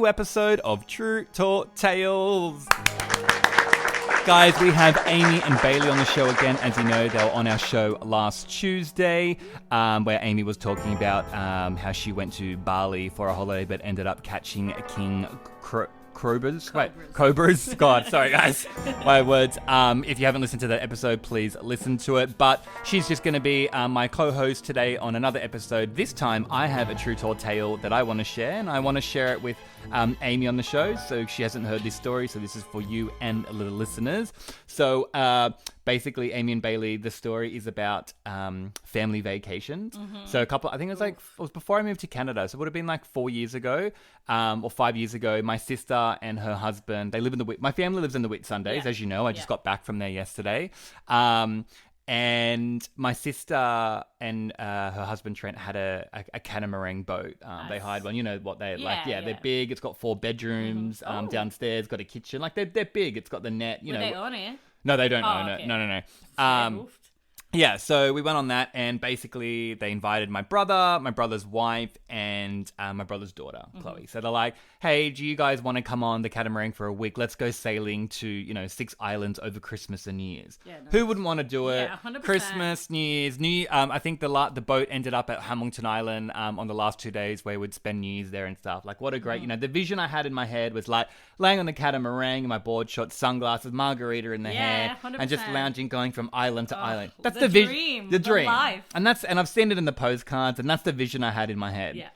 to episode of True Talk Tales. Guys, we have Amy and Bailey on the show again. As you know, they were on our show last Tuesday, where Amy was talking about how she went to Bali for a holiday but ended up catching a king cobras. God, sorry guys, my words. If you haven't listened to that episode, please listen to it. But she's just going to be my co-host today on another episode. This time, I have a True Talk tale that I want to share, and I want to share it with Amy on the show. So she hasn't heard this story, so this is for you and the listeners. So basically, Amy and Bailey, the story is about family vacations. Mm-hmm. So I think it was before I moved to Canada, so it would have been like 4 years ago or 5 years ago. My sister and her husband, my family lives in the Whitsundays, as you know. I just got back from there yesterday. And my sister and her husband Trent had a catamaran boat. They hired one. You know what they like? Yeah, they're big. It's got 4 bedrooms downstairs. Got a kitchen. Like they're big. It's got the net. You know. They own it? No, they don't own it. No. Yeah, so we went on that, and basically they invited my brother, my brother's wife, and my brother's daughter, Chloe. So they're like, hey, do you guys want to come on the catamaran for a week? Let's go sailing to, 6 islands over Christmas and New Year's. Yeah, nice. Who wouldn't want to do it? Yeah, 100%. Christmas, New Year's. I think the boat ended up at Hamilton Island on the last 2 days where we'd spend New Year's there and stuff. Like, what a great, the vision I had in my head was like laying on the catamaran in my board shorts, sunglasses, margarita in the hair, 100%. and just lounging, going from island to island. That's the dream. The dream. Life. And I've seen it in the postcards, and that's the vision I had in my head. Yeah.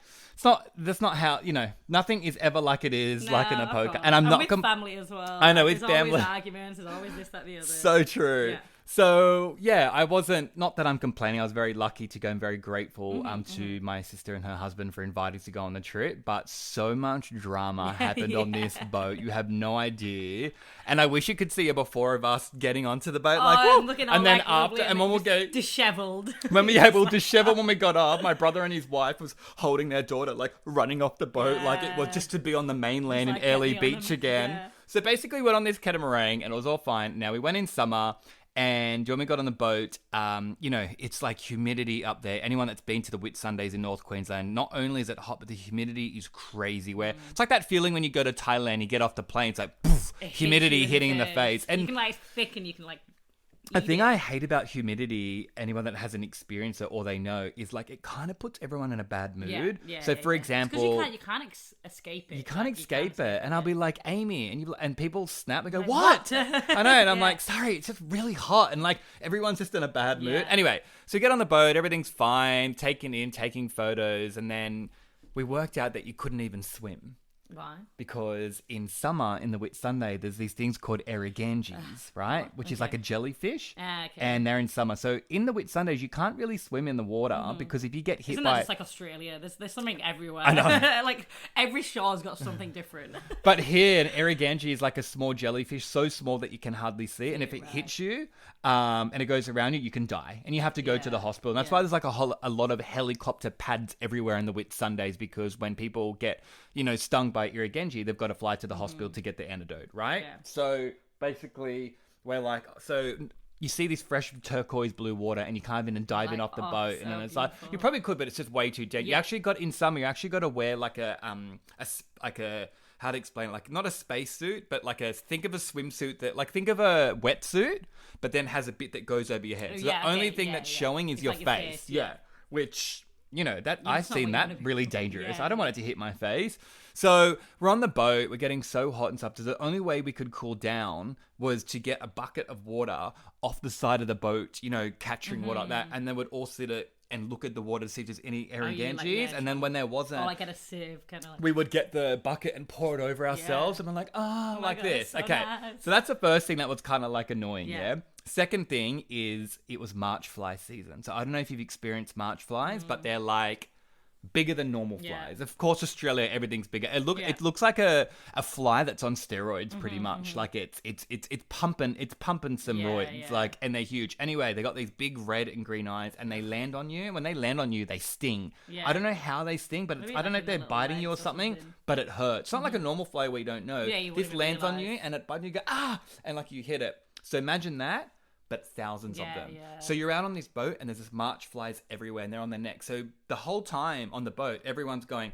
That's not how, nothing is ever like it is, like in a postcard. And I'm not with family as well. I know, with family. family. There's always arguments, there's always this, that, the other. So true. Yeah. So, yeah, I wasn't, not that I'm complaining, I was very lucky to go and very grateful to my sister and her husband for inviting us to go on the trip, but so much drama happened on this boat, you have no idea. And I wish you could see a before of us getting onto the boat, and then after, and when we'll get disheveled. We'll dishevel when we got off. My brother and his wife was holding their daughter, like running off the boat, like it was just to be on the mainland in Airlie Beach again. Yeah. So basically, we went on this catamaran, and it was all fine. Now we went in summer. And when we got on the boat, it's like humidity up there. Anyone that's been to the Whitsundays in North Queensland, not only is it hot, but the humidity is crazy. Where it's like that feeling when you go to Thailand, you get off the plane, it's like poof, humidity hitting in the face. And you can it's thick, and you can a thing I hate about humidity, anyone that hasn't experienced it or they know, is like it kind of puts everyone in a bad mood. So for example, you can't escape it. You can't escape it. And I'll be like, Amy, and people snap. They go, what? I know. And I'm like, sorry, it's just really hot. And like everyone's just in a bad mood. Yeah. Anyway, so we get on the boat, everything's fine, taking photos. And then we worked out that you couldn't even swim. Why? Because in summer, in the Whitsunday, there's these things called Irukandjis, right? Which is like a jellyfish. Okay. And they're in summer. So in the Whitsundays, you can't really swim in the water because if you get hit Isn't by... that just like Australia? There's something everywhere. I know. Like every shore's got something different. But here, an Irukandji is like a small jellyfish, so small that you can hardly see it. And if it hits you and it goes around you, you can die. And you have to go to the hospital. And that's why there's like a lot of helicopter pads everywhere in the Whitsundays, because when people get, stung by Irukandji, they've got to fly to the hospital to get the antidote, right? Yeah. So basically, we're like, you see this fresh turquoise blue water and you can't even dive in off the boat. And then it's like, you probably could, but it's just way too dead. Yeah. You actually got, in summer, you actually got to wear like how to explain it? Like not a spacesuit, but think of a swimsuit think of a wetsuit, but then has a bit that goes over your head. So the only thing that's showing is your face. Yeah. Which... I've seen that really dangerous. I don't want it to hit my face. So we're on the boat. We're getting so hot and stuff. So the only way we could cool down was to get a bucket of water off the side of the boat, catching water like that. And then we'd all sit it and look at the water to see if there's any Irukandjis. And then when there wasn't... Or at a sieve, kind of like... We would get the bucket and pour it over ourselves. And I'm like, like God, this. So okay. Nice. So that's the first thing that was kind of like annoying, yeah? Second thing is it was March fly season. So I don't know if you've experienced March flies, but they're like bigger than normal flies. Of course, Australia, everything's bigger. It looks like a fly that's on steroids pretty much. Like it's pumping some roids, and they're huge. Anyway, they got these big red and green eyes and they land on you. When they land on you, they sting. I don't know how they sting, but I don't know if they're biting you or something, but it hurts. It's not like a normal fly where you don't know. This lands on you and it bites you, go, and like you hit it. So imagine that, but thousands of them. Yeah. So you're out on this boat and there's this March flies everywhere and they're on their neck. So the whole time on the boat, everyone's going,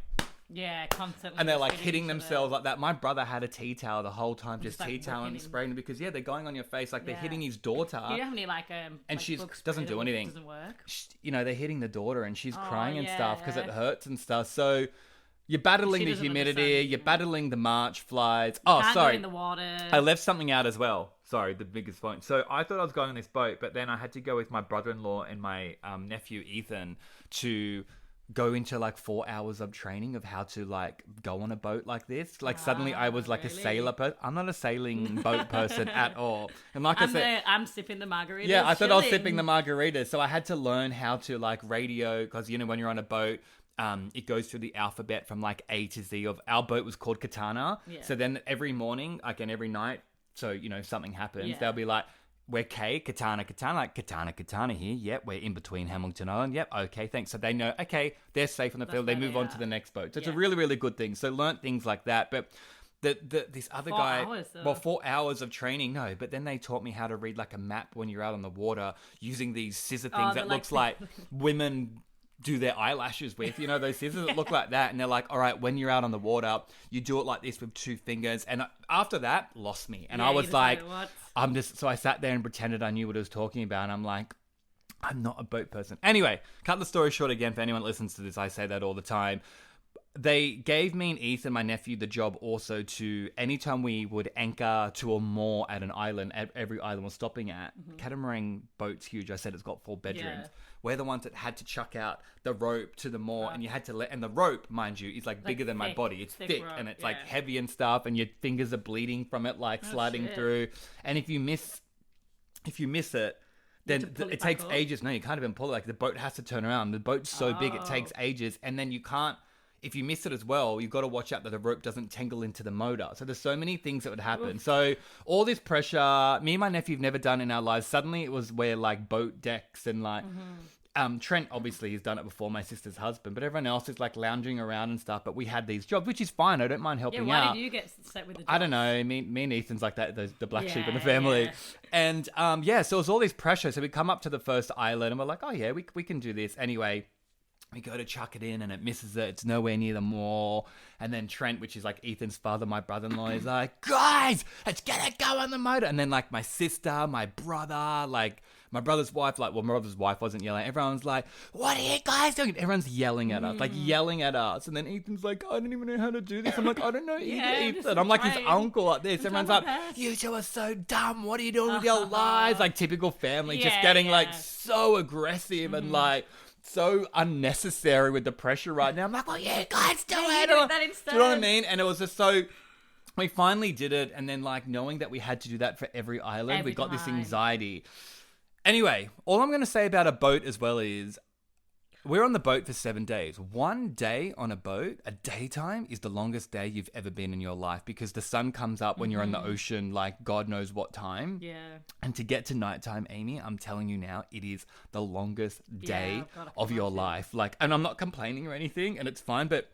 Yeah, constantly. And they're like hitting hitting each other. themselves like that. My brother had a tea towel the whole time, just like, tea towel and whipping him. spraying because they're going on your face like they're Yeah. hitting his daughter. Do you have any and like she bug spray doesn't do that anything. Doesn't work. They're hitting the daughter and she's crying and stuff because it yeah. hurts and stuff. So you're battling She the doesn't humidity, understand. you're battling the March flies. Oh, Can't sorry. go in the water. I left something out as well. Sorry, the biggest point. So I thought I was going on this boat, but then I had to go with my brother-in-law and my nephew Ethan to go into like 4 hours of training of how to like go on a boat like this. Like suddenly I was like really? a sailor person. I'm not a sailing boat person at all. And like I said, I'm sipping the margarita. yeah, I thought I was sipping the margarita. So I had to learn how to like radio because, when you're on a boat, it goes through the alphabet from like A to Z of our boat was called Katana. Yeah. So then every morning, like, and every night, so, if something happens, Yeah. they'll be like, we're K, Katana, like Katana here. Yep, we're in between Hamilton Island. Yep, okay, thanks. So they know, okay, they're safe on the field. They where move they on are. to the next boat. So it's a Yeah. really, really good thing. So learnt things like that. But this other 4 guy, hours, though. well, 4 hours of training, no, but then they taught me how to read like a map when you're out on the water using these scissor things that they're looks like- like women do their eyelashes with, those scissors that look like that. And they're like, all right, when you're out on the water, you do it like this with 2 fingers. And after that, lost me. And Yeah, I you was just like, what? so I sat there and pretended I knew what I was talking about. And I'm like, I'm not a boat person. Anyway, cut the story short again for anyone that listens to this. I say that all the time. They gave me and Ethan, my nephew, the job also to, anytime we would anchor to a moor at an island, every island we're stopping at, catamaran boat's huge. I said it's got 4 bedrooms. Yeah. We're the ones that had to chuck out the rope to the moor, and you had to and the rope, mind you, is like bigger than my thick- body. It's thick thick, rope, and it's like yeah. heavy and stuff, and your fingers are bleeding from it, like sliding shit. through. And if you miss it, then to pull it it back takes up? ages. No, you can't even pull it. Like the boat has to turn around. The boat's so big, it takes ages, and then you can't. If you miss it as well, you've got to watch out that the rope doesn't tangle into the motor. So there's so many things that would happen. So all this pressure, me and my nephew have never done in our lives. Suddenly it was where like boat decks and like, Trent obviously has done it before, my sister's husband, but everyone else is like lounging around and stuff. But we had these jobs, which is fine. I don't mind Yeah, helping why out. did you get set with the I don't know. Me and Ethan's like that, the black sheep in the Yeah, family. yeah. And so it was all this pressure. So we come up to the first island and we're like, oh yeah, we can do this. Anyway, we go to chuck it in and it misses it. It's nowhere near the moor. And then Trent, which is like Ethan's father, my brother-in-law, is like, guys, it's gonna go on the motor. And then like my sister, my brother, like my brother's wife, my brother's wife wasn't yelling. Everyone's like, what are you guys doing? Everyone's yelling at us, like yelling at us. And then Ethan's like, I don't even know how to do this. I'm like, I don't know either, Yeah, just Ethan. I'm like his trying. uncle like this. Everyone's my like, best. you two are so dumb. What are you doing with your lives? Like typical family, just Yeah, getting like yeah. so aggressive and like so unnecessary with the pressure right now. I'm like, well, yeah, guys, do Yeah, it. you do that Do you know what I instead. mean? And it was just so. We finally did it, and then like knowing that we had to do that for every island, we Every got this time. anxiety. Anyway, all I'm going to say about a boat as well is we're on the boat for 7 days. 1 day on a boat, a daytime, is the longest day you've ever been in your life because the sun comes up when you're in the ocean, like God knows what time. Yeah. And to get to nighttime, Amy, I'm telling you now, it is the longest day I've got to of your imagine. life. Like, and I'm not complaining or anything, and it's fine, but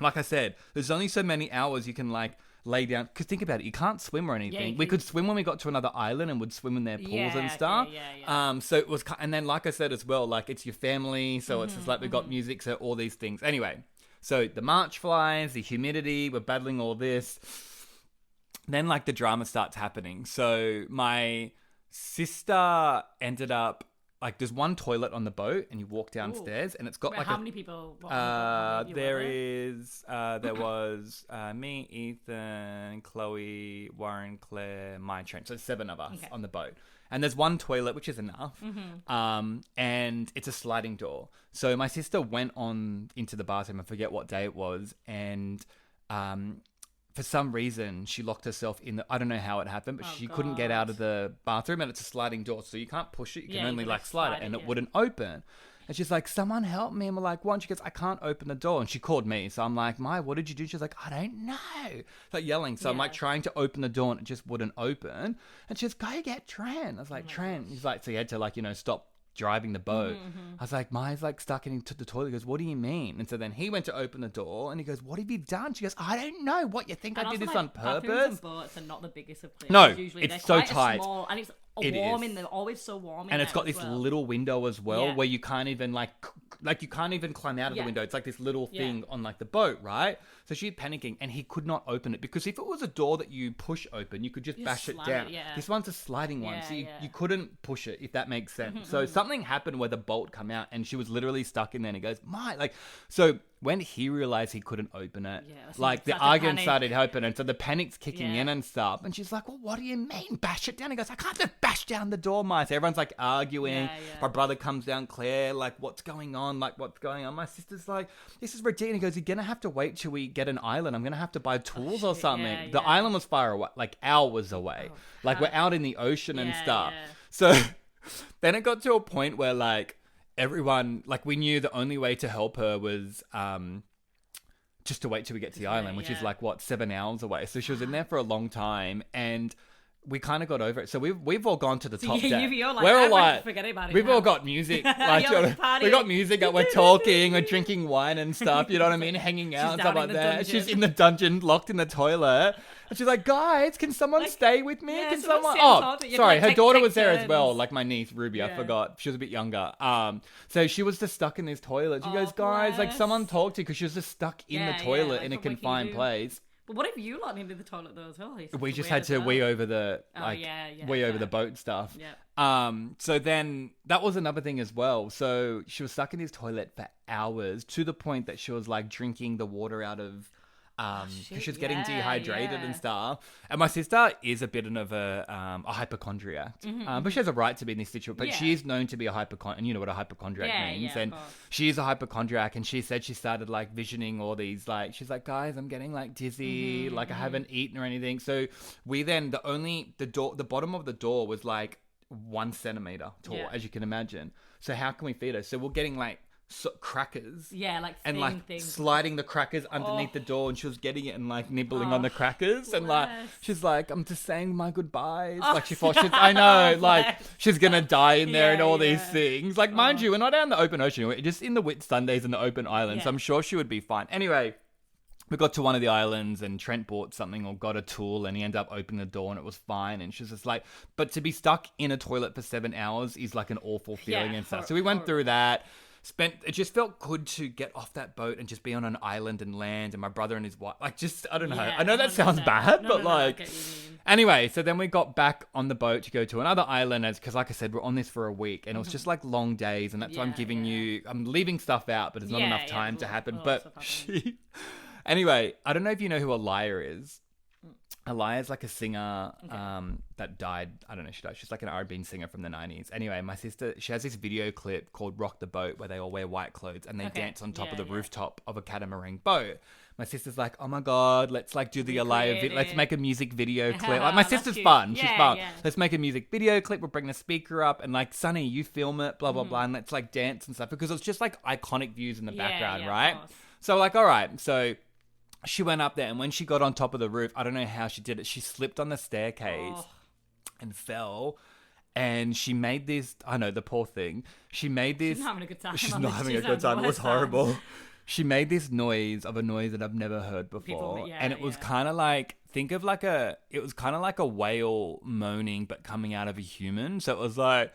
like I said, there's only so many hours you can like lay down. Because think about it, you can't swim or anything. you We can- could swim when we got to another island and would swim in their pools Yeah, and okay, stuff. yeah. So it was, and then like I said as well, like it's your family, so it's just like we got music, so all these things. Anyway, so the March flies, the humidity, we're battling all this. Then like the drama starts happening. So my sister ended up like there's one toilet on the boat, and you walk downstairs, and it's got Wait, like how a. many people? What, There was me, Ethan, Chloe, Warren, Claire, my Trent. So 7 of us Okay. on the boat. And there's one toilet, which is enough. And it's a sliding door. So my sister went on into the bathroom. I forget what day it was. And for some reason, she locked herself in the... I don't know how it happened, but Oh, she couldn't get God. out of the bathroom. And it's a sliding door. So you can't push it. You can Yeah, you only gotta like slide it. slide And it, it yeah. wouldn't open. And she's like, someone help me. And we're like, what? She goes, I can't open the door. And she called me. So I'm like, Mai, what did you do? She's like, I don't know. Like yelling. So I'm like Yeah. trying to open the door and it just wouldn't open. And she's go get Trent. I was like, Trent. He's like, so he had to like, stop driving the boat. I was like, Mai's like stuck into the toilet. He goes, what do you mean? And so then he went to open the door and he goes, what have you done? She goes, I don't know. What, you think And I did also, this like, on bathrooms purpose? and boats are not the biggest of places. No, Usually it's they're so quite tight. Small, and it's It warm is. in there, always so warm in And it's there got as this well. little window as well Yeah. where you can't even like you can't even climb out of the Yeah. window. It's like this little Yeah. thing on like the boat, right? So she's panicking and he could not open it because if it was a door that you push open, you could just bash it slide down. it, yeah. This one's a sliding one, Yeah, so you yeah. couldn't push it, if that makes sense. So something happened where the bolt come out and she was literally stuck in there and he goes, so when he realized he couldn't open it, Yeah, that's like the such a argument panic. started opening, so the panic's kicking Yeah. in and stuff. And she's like, well, what do you mean? Bash it down. He goes, I can't just bash down the door, Mike. So everyone's like arguing. Yeah, yeah. My brother comes down, Claire, like, what's going on? Like, what's going on? My sister's like, this is ridiculous. He goes, you're going to have to wait till we get an island. I'm going to have to buy tools or shit. something. Yeah, The yeah. island was far away, like hours away. Like, we're how- out in the ocean and Yeah, stuff. yeah. So then it got to a point where, like, everyone, like, we knew the only way to help her was just to wait till we get to the island, which is yeah. like, what, 7 hours away. So she was in there for a long time, and we kind of got over it. So we've all gone to the top yeah, deck. you're like, We're all I'm like, forgetting about it we've now. all got music. Like, You're you like know, partying. we got music that we're talking, we're drinking wine and stuff. You know what I mean? Hanging out and down stuff in like the that. dungeon. She's in the dungeon, locked in the toilet. And she's like, guys, can someone Like, stay with me? yeah, Can someone someone? sit on Oh, top. You have to, sorry, like, her take- daughter take was there as well. turns. Like my niece Ruby, I Yeah. forgot. She was a bit younger. So she was just stuck in this toilet. She Oh, goes, guys, like bless. someone talk to you, because she was just stuck in Yeah, the yeah, toilet like, in a what can you confined do? place. But what if you lot needed the toilet though as well? It's We such just weird had as to well. wee over the Oh, like yeah, yeah, wee over fair. the boat stuff. Yeah. So then that was another thing as well. So she was stuck in his toilet for hours to the point that she was like drinking the water out of because shit, she was getting yeah, dehydrated yeah. and stuff. And my sister is a bit of a hypochondriac, but she has a right to be in this situation. But she Yeah. is known to be a hypochondriac, and you know what a hypochondriac Yeah, means. yeah, of And course. she is a hypochondriac, and she said she started like visioning all these like she's like, guys, I'm getting like dizzy, like I haven't eaten or anything. So we then the bottom of the door was like 1 centimeter tall, Yeah. as you can imagine. So how can we feed her? So we're getting like crackers. Yeah, like And thin like things. sliding the crackers underneath the door, and she was getting it and like nibbling on the crackers, and like bless. she's like, I'm just saying my goodbyes. Oh, like she thought I know, like bless. she's gonna die in there and Yeah, all these yeah. things. Like mind you, we're not out in the open ocean, we're just in the Whitsundays and the open islands. Yeah. I'm sure she would be fine. Anyway, we got to one of the islands and Trent bought something or got a tool and he ended up opening the door and it was fine. And she's just like, but to be stuck in a toilet for 7 hours is like an awful feeling Yeah, and stuff. hor- So we went horrible. through that. It just felt good to get off that boat and just be on an island and land, and my brother and his wife, like, just, I don't know. Yeah, I know that sounds 100%. bad, No, but no, I like, get what you mean. anyway, so then we got back on the boat to go to another island, because like I said, we're on this for a week, and it was just like long days, and that's why I'm Yeah, giving yeah. I'm leaving stuff out, but there's not Yeah, enough yeah, time of to course, happen. a lot But of stuff happening. she, anyway, I don't know if you know who Aliyah is. Aliyah's like a singer that died. I don't know, she died. She's like an R&B singer from the 90s. Anyway, my sister, she has this video clip called Rock the Boat where they all wear white clothes and they Okay. dance on top Yeah, of the yeah. rooftop of a catamaran boat. My sister's like, oh my God, let's like do the Aliyah, Recreate let's it. make a music video clip. Like my That's sister's cute. fun. She's Yeah, fun. yeah. Let's make a music video clip. We'll bring the speaker up and like, Sonny, you film it, blah, blah, Mm-hmm. blah. And let's like dance and stuff because it's just like iconic views in the Yeah, background, yeah, of right? course. So like, all right. So she went up there, and when she got on top of the roof, I don't know how she did it. She slipped on the staircase Oh. and fell. And she made this, I know, the poor thing. She made this. She's not having a good time. She's I not mean, having a she's good time. having It was the worst time. horrible. She made this noise that I've never heard before. yeah, And it was yeah. kind of like, think of like it was kind of like a whale moaning, but coming out of a human. So it was like,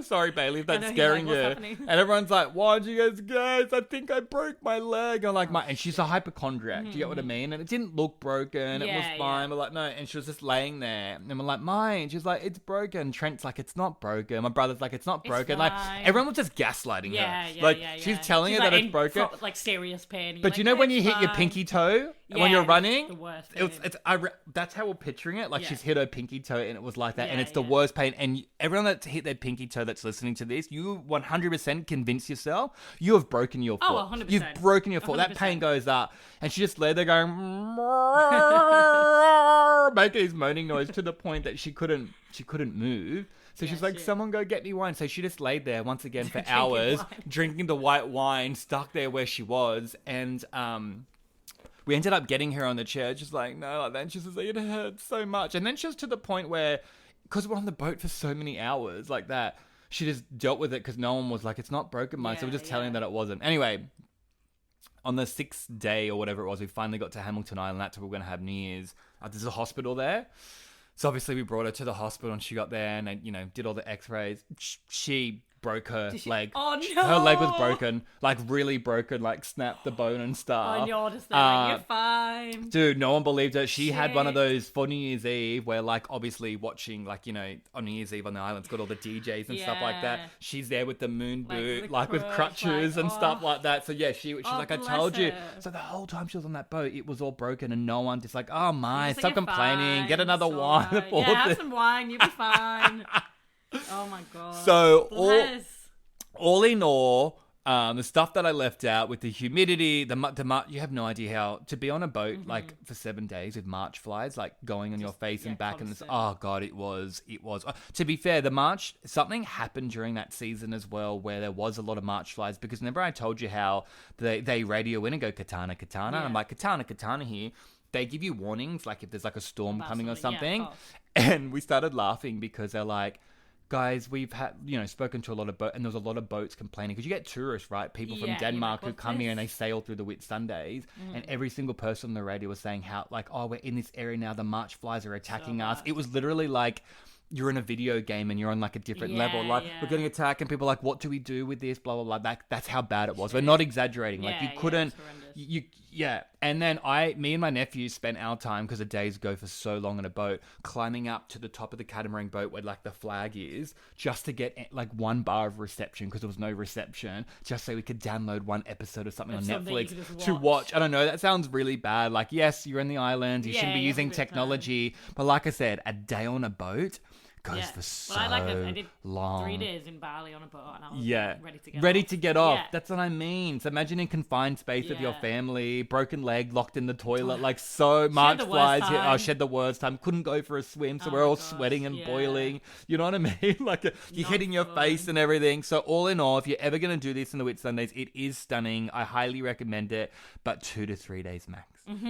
sorry, Bailey, if I that's know, he's scaring like, you. "What's happening?" And everyone's like, why'd you guys, I think I broke my leg. I'm like, and she's a hypochondriac. Do you get what I mean? And it didn't look broken. It was Yeah, fine. yeah. But like, no. And she was just laying there. And we're like, mine. She's like, it's broken. Trent's like, it's not broken. My brother's like, it's not broken. Like, fine. everyone was just gaslighting Yeah, her. yeah, Like, yeah, she's yeah. telling She's her that like it's broken. like serious pain. But you know when you hit your pinky toe when you're Yeah, running? the worst It's pain. that's how we're picturing it. Like Yeah. she's hit her pinky toe and it was like that, and Yeah, it's the yeah. worst pain. And everyone that's hit their pinky toe that's listening to this, you 100% convince yourself you have broken your foot. Oh, 100%. You've broken your foot. That 100%. pain goes up, and she just lay there going, making this moaning noise to the point that she couldn't move. So she's like, shit. someone go get me wine. So she just laid there once again for Drinking hours, wine. drinking the white wine, stuck there where she was. And we ended up getting her on the chair, just like, no, like that. And she says, it hurts so much. And then she was to the point where, because we're on the boat for so many hours like that, she just dealt with it because no one was like, it's not broken, mine. So we're Yeah, just telling yeah. her that it wasn't. Anyway, on the 6th day or whatever it was, we finally got to Hamilton Island. That's where we're going to have New Year's. There's a hospital there. So obviously we brought her to the hospital and she got there and they, did all the x-rays. She broke her leg. Oh, no. Her leg was broken, like really broken, like snapped the bone and stuff. Oh, you're just there like, you're fine. Dude, no one believed her. She had one of Shit. those for New Year's Eve where, like, obviously watching, like, on New Year's Eve on the island, it's got all the DJs and stuff like that. Yeah. She's there with the moon Like, boot, with like with crutch, crutches like, and stuff like that. So, yeah, she's like, I bless told you. her. So the whole time she was on that boat, it was all broken and no one just like, oh my, Just stop like, you're complaining, fine, get another it's wine. alright. Yeah, have some wine, you'll be fine. Oh my god. So, Bless. all in all, the stuff that I left out with the humidity, you have no idea how to be on a boat like for 7 days with March flies like going on your face and back constant. and this. Oh god, it was. To be fair, the March something happened during that season as well where there was a lot of March flies because remember I told you how they radio in and go katana. And I'm like katana here. They give you warnings like if there's like a storm coming or something, and we started laughing because they're like, guys, we've had, spoken to a lot of boats, and there's a lot of boats complaining because you get tourists, right? People from Denmark who come here and they sail through the Whitsundays, and every single person on the radio was saying how, like, oh, we're in this area now, the March flies are attacking us. It was literally like you're in a video game and you're on like a different level. Like we're getting attacked, and people are like, what do we do with this? Blah blah blah. That's how bad it was. We're not exaggerating. Like you couldn't. And then me and my nephew spent our time because the days go for so long on a boat, climbing up to the top of the catamaran boat where like the flag is, just to get like 1 bar of reception because there was no reception, just so we could download one episode of something on Netflix to watch. I don't know. That sounds really bad. Like, yes, you're in the island, you shouldn't be using technology, but like I said, a day on a boat goes for so I did long. 3 days in Bali on a boat and I was ready to get off. Yeah. That's what I mean. So imagine in confined space with your family, broken leg, locked in the toilet, like so March flies. I shed the worst time. Couldn't go for a swim, so we're all sweating and boiling. You know what I mean? Like you're hitting your face and everything. So all in all, if you're ever going to do this in the Whitsundays, it is stunning. I highly recommend it, but 2 to 3 days max.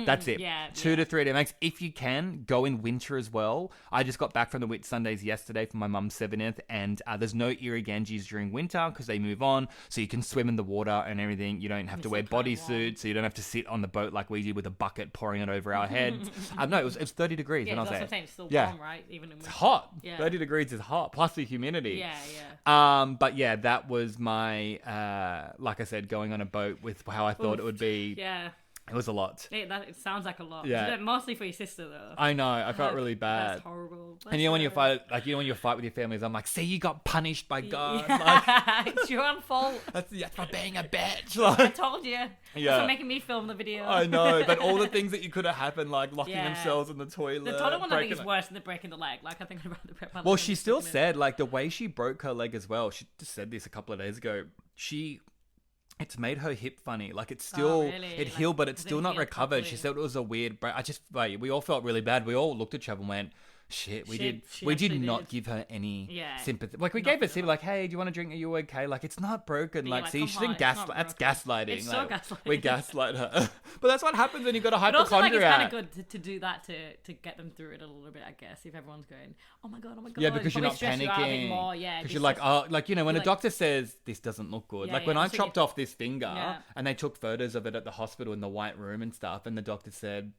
That's it. 2 to 3 days max. If you can, go in winter as well. I just got back from the Whitsundays yesterday for my mum's 70th, and there's no Irukandjis during winter because they move on, so you can swim in the water and everything. You don't have to wear bodysuits, so you don't have to sit on the boat like we did with a bucket pouring it over our heads. No, it was 30 degrees when I was there. It's still warm, right? Even in winter. It's hot. 30 degrees is hot, plus the humidity. But yeah, that was my, like I said, going on a boat with how I thought it would be. Yeah. It was a lot. It sounds like a lot. Yeah. Mostly for your sister, though. I know. I felt really bad. That's horrible. And when you fight, when you fight with your families, I'm like, see, you got punished by God. It's your own fault. That's for being a bitch. I told you. That's for making me film the video. I know, but all the things that you could have happened, like locking themselves in the toilet. The toilet one I think is worse than the breaking the leg. Like I think I'd rather break my leg. Well, she still said, like the way she broke her leg as well. She just said this a couple of days ago. It's made her hip funny. Like it's still, it healed, but it's still not recovered. Properly. She said it was a weird break. We all felt really bad. We all looked at each other and went, shit, we did not give her any sympathy. Like we gave her sympathy, like, hey, do you want to drink? Are you okay? Like it's not broken. Like, see, she didn't that's gaslighting. It's like, so gaslighting. We gaslight her. But that's what happens when you got a hypochondriac. But also, it's kind of good to do that to get them through it a little bit, I guess. If everyone's going, oh my god. Yeah, because you're not panicking. Because you're like, oh, like when a doctor says this doesn't look good. Like when I chopped off this finger and they took photos of it at the hospital in the white room and stuff, and the doctor said,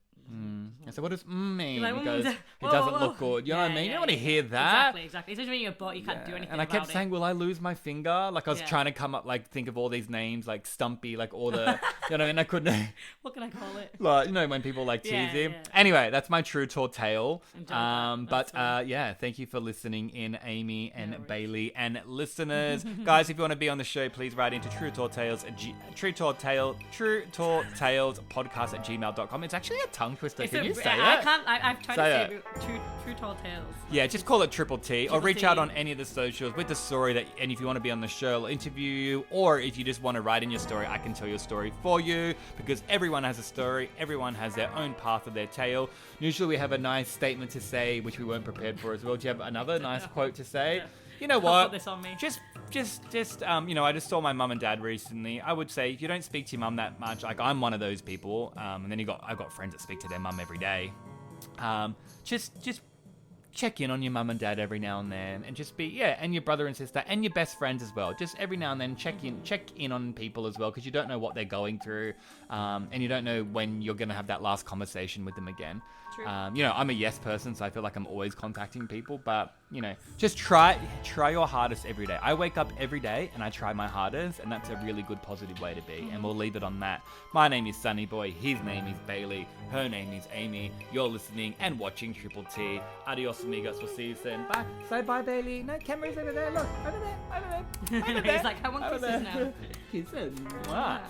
I said, what does mean? Like, he goes, it doesn't look good. You know what I mean? You don't want to hear that. Exactly. Especially when you're a bot, you can't do anything. And I kept saying, will I lose my finger? Like I was trying to come up, like think of all these names, like Stumpy, like all the, you know what I mean? I couldn't. What can I call it? Like, when people like tease him. Anyway, that's my true tall tale. Thank you for listening in, Amy and Bailey and listeners. Guys, if you want to be on the show, please write into True Tall Tales podcast@gmail.com. It's actually a tongue twister. Can you say it? I can't. I've tried to say True Tall Tales. Yeah, just call it Triple T, or reach out on any of the socials with the story and if you want to be on the show, I'll interview you, or if you just want to write in your story, I can tell your story for you, because everyone has a story, everyone has their own path of their tale. Usually we have a nice statement to say, which we weren't prepared for as well. Do you have another nice quote to say? Yeah. You know what? Put this on me. I just saw my mum and dad recently. I would say if you don't speak to your mum that much, like I'm one of those people, and then I've got friends that speak to their mum every day. Just check in on your mum and dad every now and then, and just be and your brother and sister and your best friends as well. Just every now and then check in on people as well, because you don't know what they're going through, and you don't know when you're gonna have that last conversation with them again. True. I'm a yes person, so I feel like I'm always contacting people, but just try your hardest every day. I wake up every day and I try my hardest, and that's a really good positive way to be. And we'll leave it on that. My name is Sonny-boy, his name is Bailey, her name is Amy. You're listening and watching Triple T. Adios amigos, we'll see you soon. Bye. Say bye, Bailey. No, camera's over there. Look, over there. He's like, I want kisses now. Kisses. Wow.